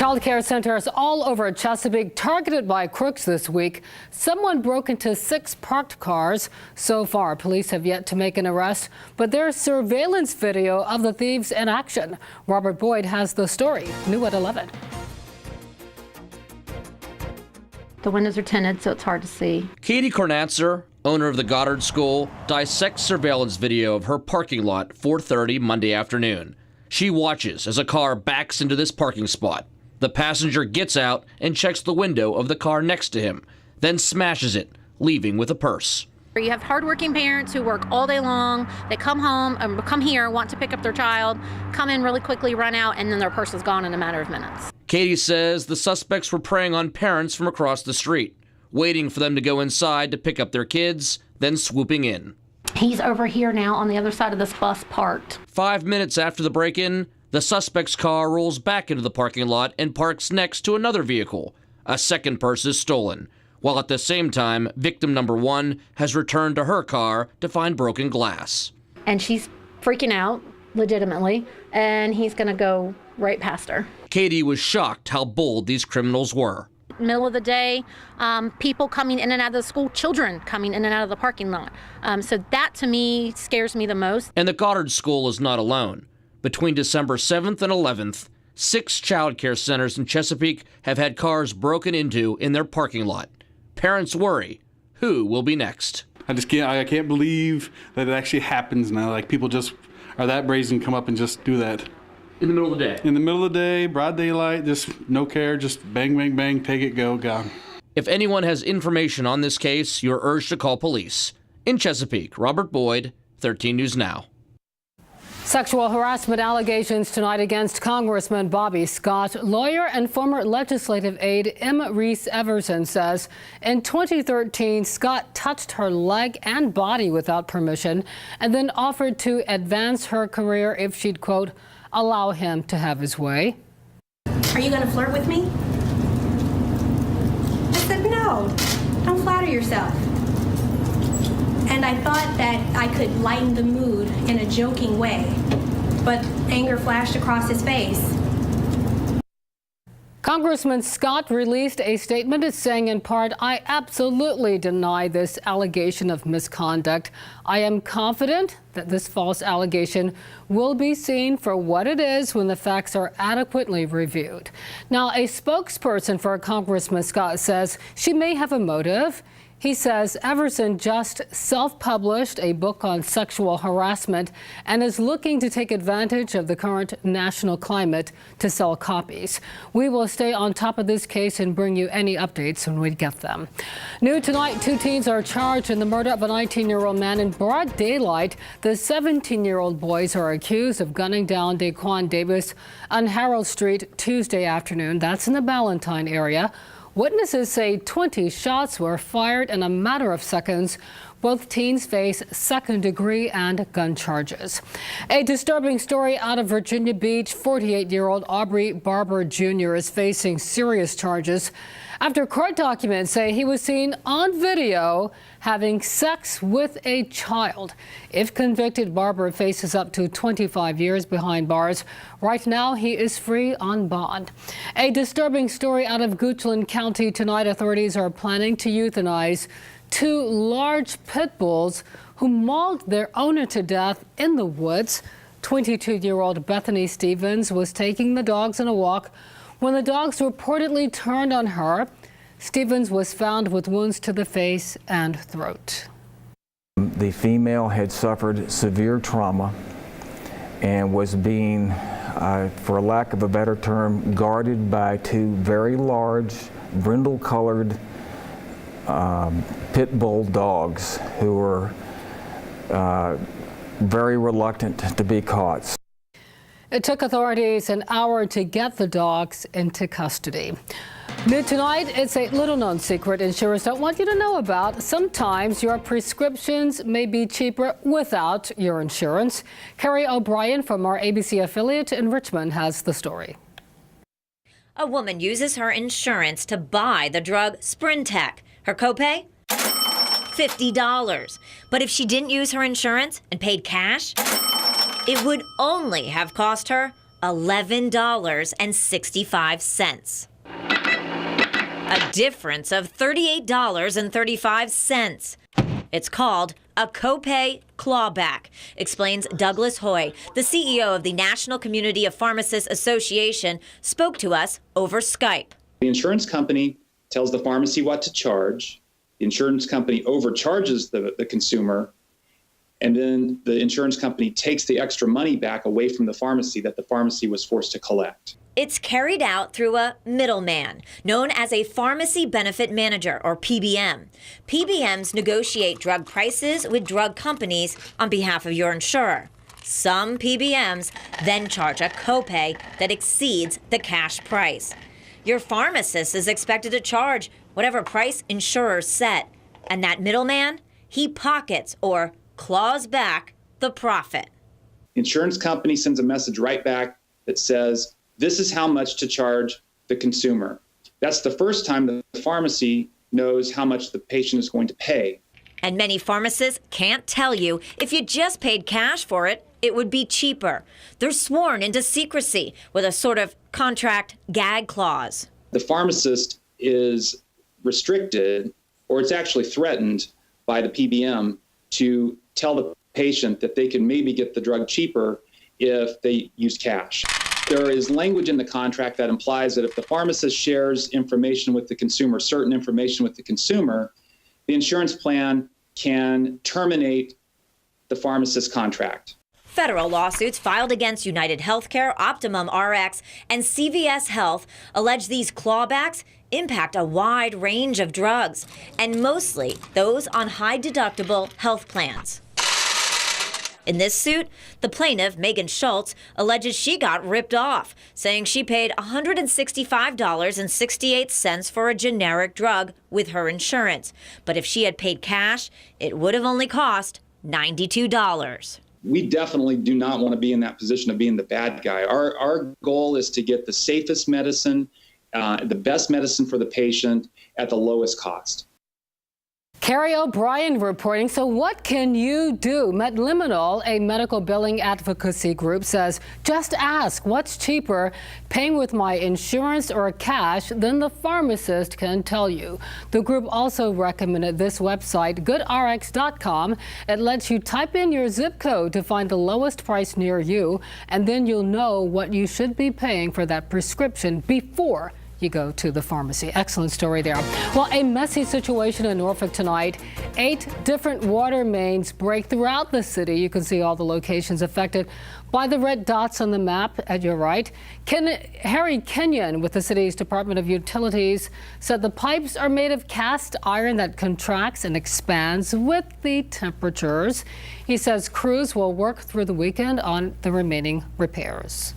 Child care centers all over Chesapeake targeted by crooks this week. Someone broke into 6 parked cars. So far, police have yet to make an arrest, but there's surveillance video of the thieves in action. Robert Boyd has the story, new at 11. The windows are tinted, so it's hard to see. Katie Kornatzer, owner of the Goddard School, dissects surveillance video of her parking lot 4:30 Monday afternoon. She watches as a car backs into this parking spot. The passenger gets out and checks the window of the car next to him, then smashes it, leaving with a purse. You have hardworking parents who work all day long. They come home, come here, want to pick up their child, come in really quickly, run out, and then their purse is gone in a matter of minutes. Katie says the suspects were preying on parents from across the street, waiting for them to go inside to pick up their kids, then swooping in. He's over here now on the other side of this bus parked. 5 minutes after the break-in, the suspect's car rolls back into the parking lot and parks next to another vehicle. A second purse is stolen, while at the same time, victim number 1 has returned to her car to find broken glass. And she's freaking out, legitimately, and he's gonna go right past her. Katie was shocked how bold these criminals were. Middle of the day, people coming in and out of the school, children coming in and out of the parking lot. So that to me scares me the most. And the Goddard School is not alone. Between December 7th and 11th, 6 child care centers in Chesapeake have had cars broken into in their parking lot. Parents worry, who will be next? I can't believe that it actually happens now. Like, people just are that brazen, come up and just do that. In the middle of the day? In the middle of the day, broad daylight, just no care, just bang, bang, bang, take it, go, gone. If anyone has information on this case, you're urged to call police. In Chesapeake, Robert Boyd, 13 News Now. Sexual harassment allegations tonight against Congressman Bobby Scott. Lawyer and former legislative aide M. Reese Everson says in 2013, Scott touched her leg and body without permission and then offered to advance her career if she'd, quote, allow him to have his way. Are you going to flirt with me? I said, no, don't flatter yourself. And I thought that I could lighten the mood in a joking way, but anger flashed across his face. Congressman Scott released a statement saying in part, I absolutely deny this allegation of misconduct. I am confident that this false allegation will be seen for what it is when the facts are adequately reviewed. Now, a spokesperson for Congressman Scott says she may have a motive. He says Everson just self-published a book on sexual harassment and is looking to take advantage of the current national climate to sell copies. We will stay on top of this case and bring you any updates when we get them. New tonight, 2 teens are charged in the murder of a 19-year-old man in broad daylight. The 17-year-old boys are accused of gunning down Daquan Davis on Harold Street Tuesday afternoon. That's in the Ballantyne area. Witnesses say 20 shots were fired in a matter of seconds. Both teens face second-degree and gun charges. A disturbing story out of Virginia Beach. 48-year-old Aubrey Barber Jr. is facing serious charges after court documents say he was seen on video having sex with a child. If convicted, Barber faces up to 25 years behind bars. Right now, he is free on bond. A disturbing story out of Goochland County tonight. Authorities are planning to euthanize 2 large pit bulls who mauled their owner to death in the woods. 22-year-old Bethany Stevens was taking the dogs on a walk when the dogs reportedly turned on her. Stevens was found with wounds to the face and throat. The female had suffered severe trauma and was being, for lack of a better term, guarded by 2 very large, brindle-colored pit bull dogs who were very reluctant to be caught. It took authorities an hour to get the dogs into custody. New tonight, it's a little-known secret insurers don't want you to know about. Sometimes your prescriptions may be cheaper without your insurance. Carrie O'Brien from our ABC affiliate in Richmond has the story. A woman uses her insurance to buy the drug Sprintec. Her copay? $50. But if she didn't use her insurance and paid cash, it would only have cost her $11.65. A difference of $38.35. It's called a copay clawback, explains Douglas Hoy, the CEO of the National Community of Pharmacists Association, spoke to us over Skype. The insurance company tells the pharmacy what to charge. The insurance company overcharges the consumer, and then the insurance company takes the extra money back away from the pharmacy that the pharmacy was forced to collect. It's carried out through a middleman, known as a pharmacy benefit manager, or PBM. PBMs negotiate drug prices with drug companies on behalf of your insurer. Some PBMs then charge a copay that exceeds the cash price. Your pharmacist is expected to charge whatever price insurers set, and that middleman, he pockets or claws back the profit. Insurance company sends a message right back that says, this is how much to charge the consumer. That's the first time the pharmacy knows how much the patient is going to pay. And many pharmacists can't tell you if you just paid cash for it, it would be cheaper. They're sworn into secrecy with a sort of contract gag clause. The pharmacist is restricted, or it's actually threatened by the PBM to tell the patient that they can maybe get the drug cheaper if they use cash. There is language in the contract that implies that if the pharmacist shares information with the consumer, certain information with the consumer, the insurance plan can terminate the pharmacist's contract. Federal lawsuits filed against United Healthcare, Optimum RX, and CVS Health allege these clawbacks impact a wide range of drugs, and mostly those on high-deductible health plans. In this suit, the plaintiff, Megan Schultz, alleges she got ripped off, saying she paid $165.68 for a generic drug with her insurance. But if she had paid cash, it would have only cost $92. We definitely do not want to be in that position of being the bad guy. Our goal is to get the safest medicine, the best medicine for the patient at the lowest cost. Carrie O'Brien reporting. So what can you do? Medliminal, a medical billing advocacy group, says just ask what's cheaper, paying with my insurance or cash, then the pharmacist can tell you. The group also recommended this website, goodrx.com. It lets you type in your zip code to find the lowest price near you, and then you'll know what you should be paying for that prescription before you go to the pharmacy. Excellent story there. Well, a messy situation in Norfolk tonight. 8 different water mains break throughout the city. You can see all the locations affected by the red dots on the map at your right. Harry Kenyon with the city's Department of Utilities said the pipes are made of cast iron that contracts and expands with the temperatures. He says crews will work through the weekend on the remaining repairs.